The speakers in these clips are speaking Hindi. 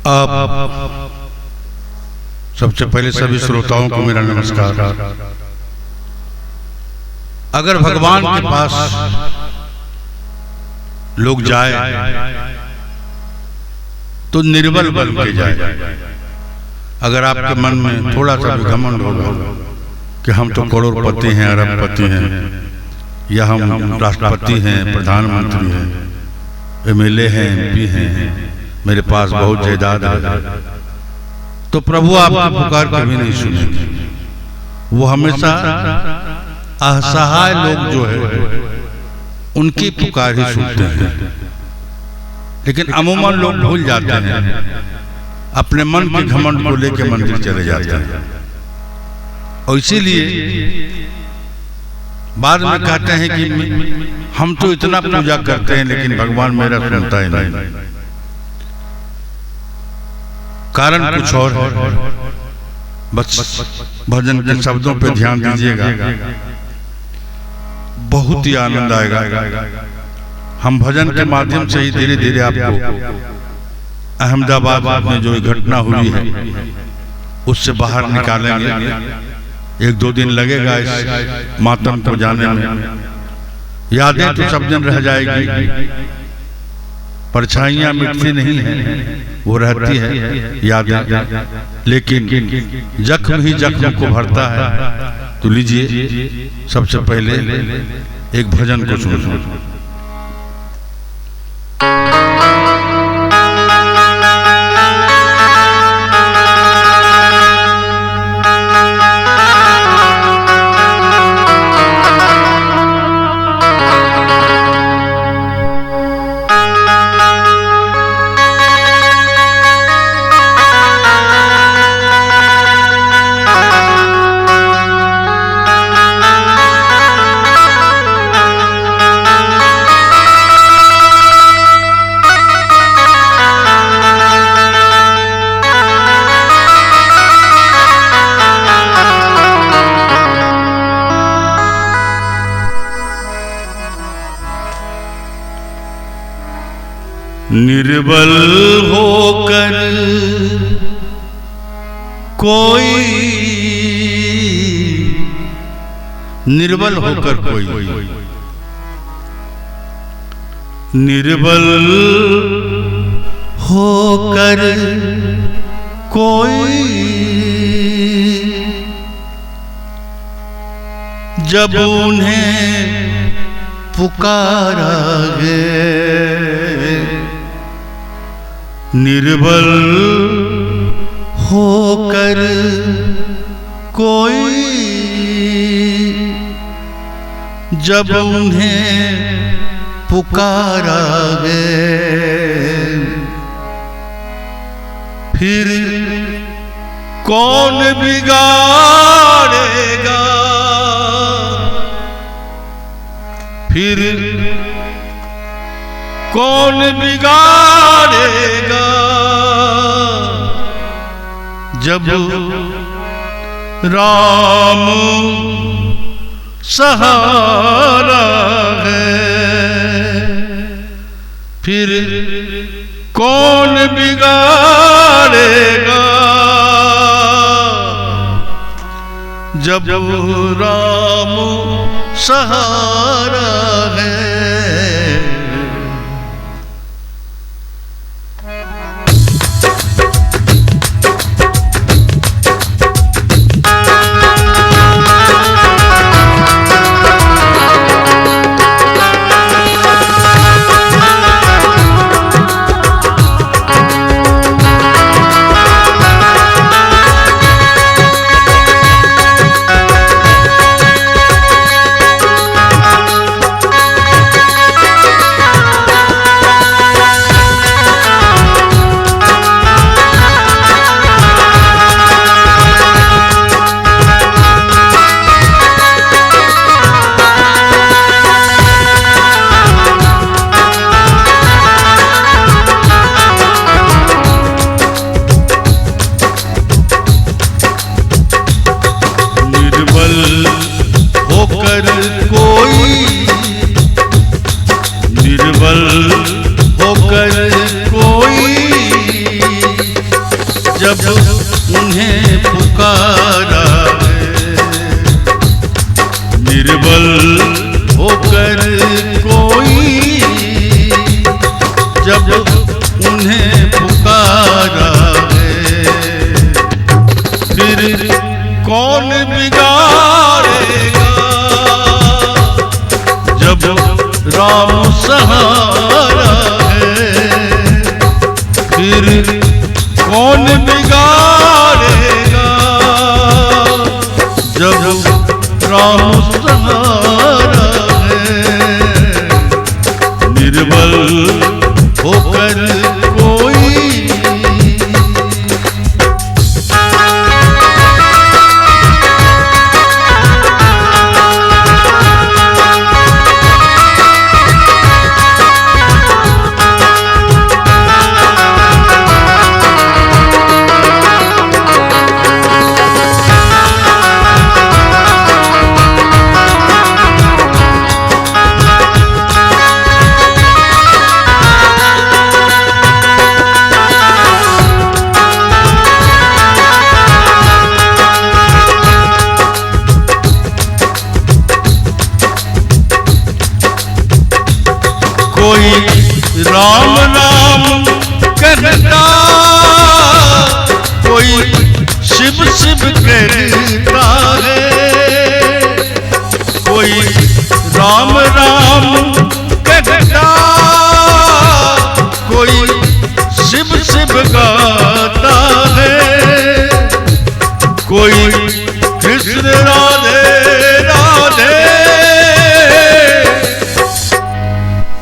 आप सबसे पहले सभी श्रोताओं को मेरा नमस्कार। अगर भगवान के पास लोग जाए तो निर्बल बन के जाए। अगर आपके मन में थोड़ा सा भी घमंड होगा कि हम तो करोड़पति हैं, अरबपति हैं, या हम राष्ट्रपति हैं, प्रधानमंत्री हैं, एमएलए हैं, एमपी हैं, मेरे पास बहुत जायदाद है, तो प्रभु आपकी पुकार कभी नहीं सुनेंगे। वो हमेशा असहाय लोग जो है उनकी पुकार ही सुनते हैं। लेकिन अमूमन लोग भूल जाते हैं, अपने मन के घमंड को लेकर मंदिर चले जाते हैं, और इसीलिए बाद में कहते हैं कि हम तो इतना पूजा करते हैं लेकिन भगवान मेरा सुनता ही नहीं। कारण कुछ और है। बस भजन के शब्दों पे ध्यान दीजिएगा, बहुत ही आनंद आएगा। हम भजन के माध्यम से ही धीरे धीरे आपको अहमदाबाद में जो घटना हुई है उससे बाहर निकालेंगे। एक दो दिन लगेगा इस मातम को जाने में। यादें तो सब दिन रह जाएगी, परछाइयां मिटती नहीं है, वो रहती है यादें, लेकिन जख्म ही जख्म को भरता है। तो लीजिए सबसे पहले एक भजन को सुनो। निर्बल होकर कोई, निर्बल होकर कोई, निर्बल होकर कोई जब उन्हें पुकारा है, निर्बल होकर कोई जब उन्हें पुकारा है, फिर कौन बिगाड़ेगा, फिर कौन बिगाड़ेगा जब राम सहारा है, फिर कौन बिगाड़ेगा जब राम सहारा है। निर्बल होकर कोई जब उन्हें पुकारा है, निर्बल होकर कोई जब उन्हें पुकारा है, फिर कौन बिगाड़ेगा जब राम सहारा है, फिर कौन बिगाड़ेगा जब राम सहारा है, निर्बल होकर कोई कोई राम राम कहता, कोई शिव शिव कहता है, कोई राम राम कहता, कोई शिव शिव गाता है, कोई कृष्ण राधे राधे,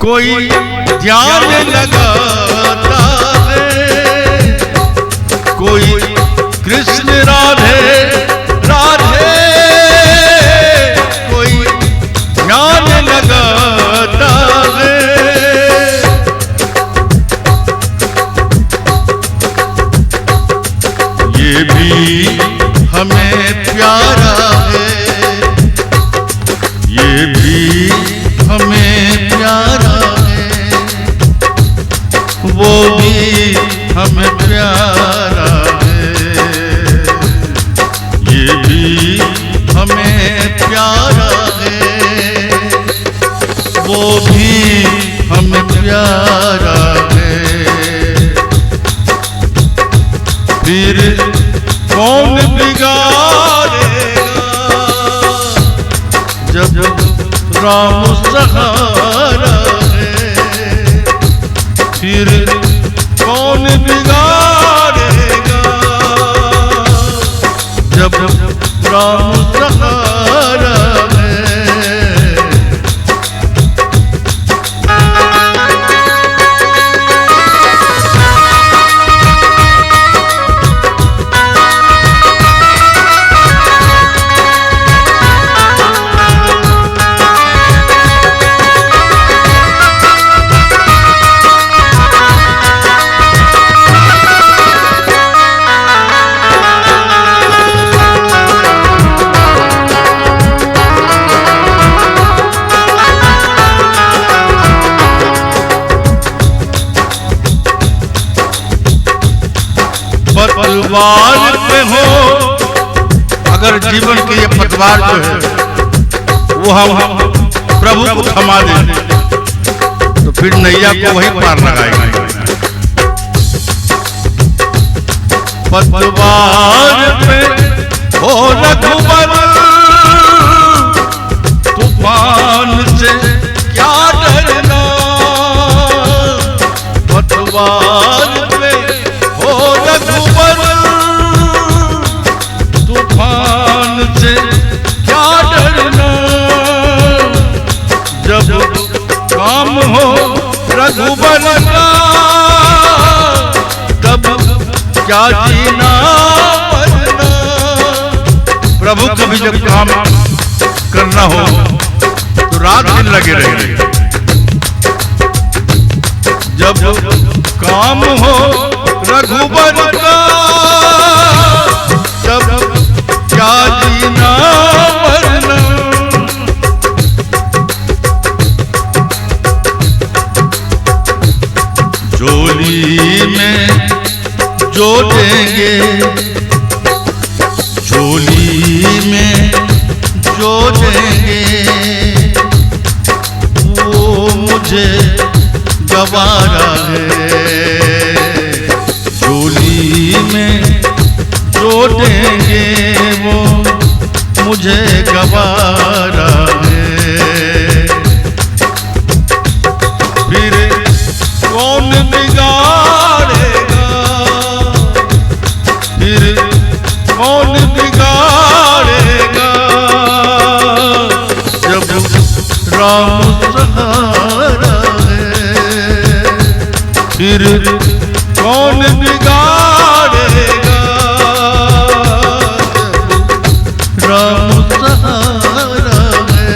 कोई ध्यान लगाता है, कोई कृष्ण राधे राधे, कोई ध्यान लगाता है। ये भी हमें प्यारा है, ये भी हमें प्यारा है, वो भी हमें प्यारा है, ये भी हमें प्यारा है, वो भी हमें प्यारा है, फिर कौन बिगाड़ेगा जब राम सहारा है, फिर कौन बिगाड़ेगा जब राम सहारा है। पतवार पे हो अगर जीवन के ये पतवार जो है वो हम प्रभु को थमा दें तो फिर नैया को वही पार लगाएंगे। पतवार पे हो रघुबर तूफान से क्या डरना, पतवार पे हो रघुबर तूफान से क्या डरना, जब काम हो रघुबर का तब क्या जीना मरना। प्रभु को भी जब काम करना हो तो रात दिन लगे रहेंगे, जब काम हो रघुबर का तब क्या जीना मरना। झोली में जो देंगे, झोली में जो देंगे वो मुझे गवारा है। झोली में जो देंगे वो मुझे गवारा है। फिर कौन बिगाड़ेगा, फिर कौन बिगाड़ेगा, जब राम सहारा है। फिर कौन बिगाड़ेगा, राम सहारा है।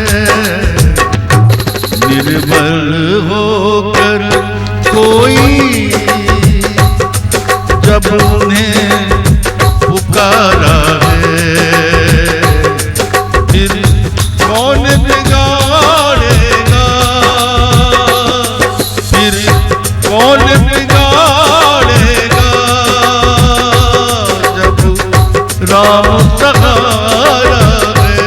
निर्बल होकर कोई जब उन्हें पुकारा है, फिर कौन बिगाड़ेगा, फिर कौन बिगाड़ेगा, जब राम सहारा है।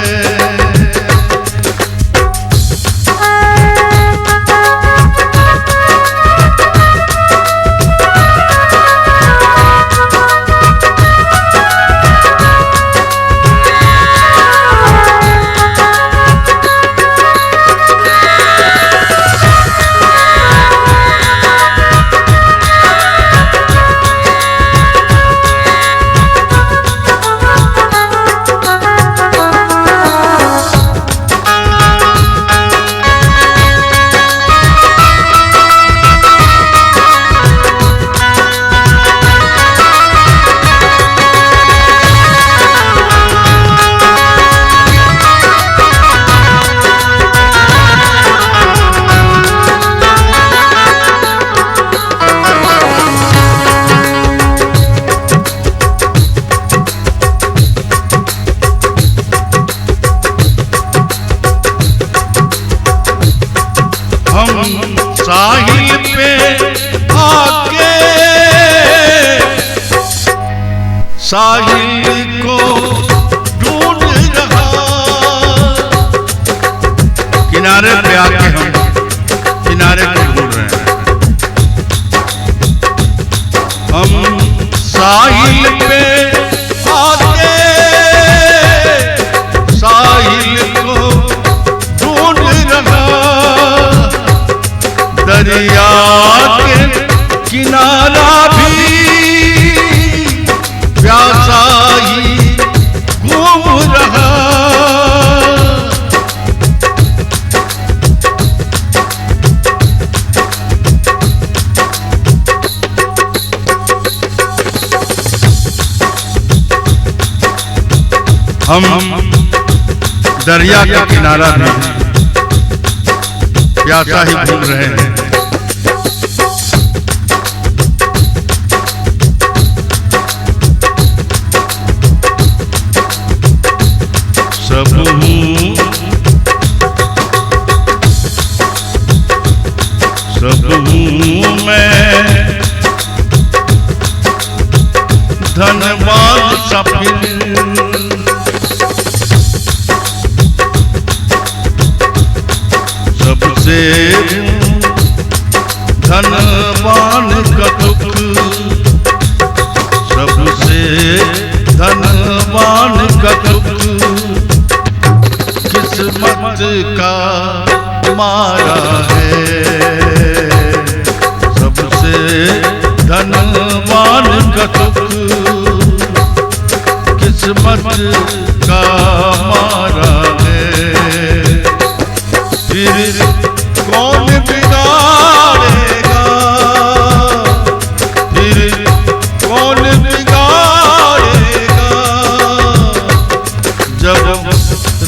साहिल पे आके साहिल को ढूंढ रहा, किनारे पे आके हम किनारे को ढूंढ रहे हैं। हम साहिल पे आके साहिल को ढूंढ रहा, दरिया के किनारा भी प्यासा ही घूम रहा। हम दरिया का किनारा भी प्यासा ही घूम रहे हैं। सब हूँ मैं धनवान सफिल, सबसे धनवान का दुख, सबसे धनवान का दुख किस्मत का मारा है। सबसे धनवान का दुख किस्मत का मारा है। फिर कौन बिगाड़ेगा, फिर कौन बिगाड़ेगा, जब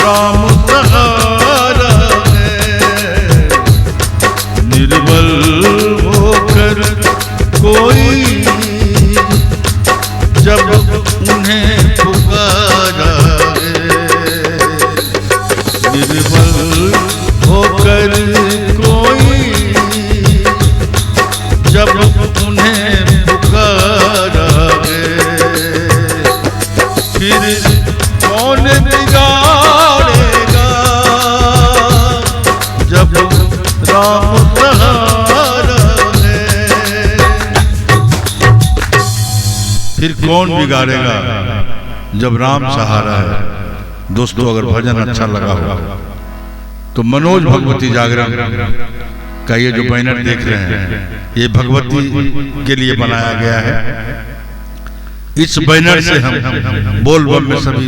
राम सहारा है। निर्बल होकर कोई जब उन्हें पुकारा है, राम सहारा है। फिर कौन बिगाड़ेगा जब राम सहारा है। दोस्तों, अगर भजन अच्छा लगा हो तो मनोज भगवती जागरण का ये जो बैनर देख रहे हैं, ये भगवती के लिए बनाया गया है। इस बैनर से हम बोल बम में सभी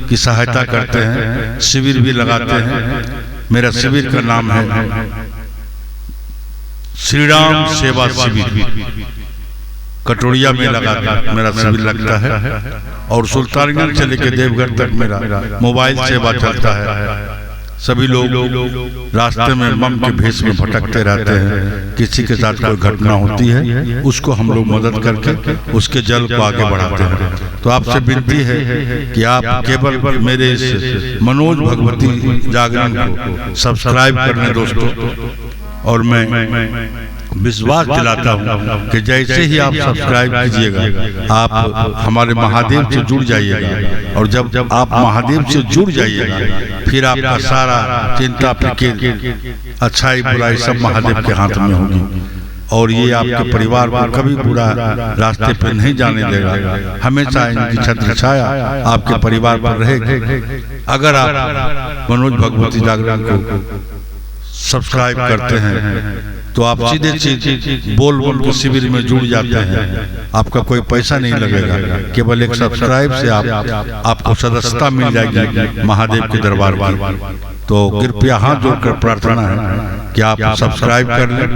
की सहायता करते हैं, शिविर भी लगाते हैं। मेरा शिविर का नाम है श्री राम सेवा शिविर। कटोरिया में लगा मेरा शिविर लगता है और सुल्तानगंज से लेकर देवघर तक मेरा मोबाइल सेवा चलता है। सभी लोग रास्ते में बम के भेष में भटकते रहते हैं। किसी के साथ कोई घटना होती है, उसको हम लोग मदद करके उसके जल को आगे बढ़ाते हैं। तो आपसे विनती है कि आप केवल मेरे इस मनोज भगवती जागरण को सब्सक्राइब करने दोस्तों। और मैं विश्वास दिलाता हूँ कि जैसे ही आप सब्सक्राइब कीजिएगा, आप हमारे महादेव से जुड़ जाइएगा। और जब आप महादेव से जुड़ जाइएगा, फिर आपका सारा चिंता फिक्र, अच्छाई बुराई सब महादेव के हाथ में होगी। और ये आपके परिवार को कभी बुरा रास्ते पर नहीं जाने देगा। हमेशा इनकी छत्र छाया आपके परिवार पर रहेगी। अगर आप मनोज भगवती जागरण को सब्सक्राइब करते हैं तो आप सीधे सीधे बोल बम के शिविर में जुड़ जाते हैं। आपका कोई पैसा नहीं लगेगा, केवल एक सब्सक्राइब से आपको सदस्यता मिल जाएगी महादेव के दरबार की। तो कृपया हाथ जोड़कर प्रार्थना है कि आप सब्सक्राइब कर लें,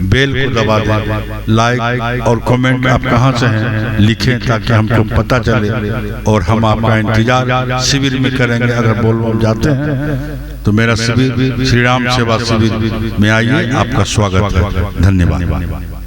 बेल को दबा दें, लाइक और कमेंट आप कहाँ से हैं लिखें, ताकि हमको पता चले और हम आपका इंतजार शिविर में करेंगे। अगर बोल बम जाते हैं तो मेरा शिविर श्री राम सेवा शिविर में आइए, आपका स्वागत है। धन्यवाद।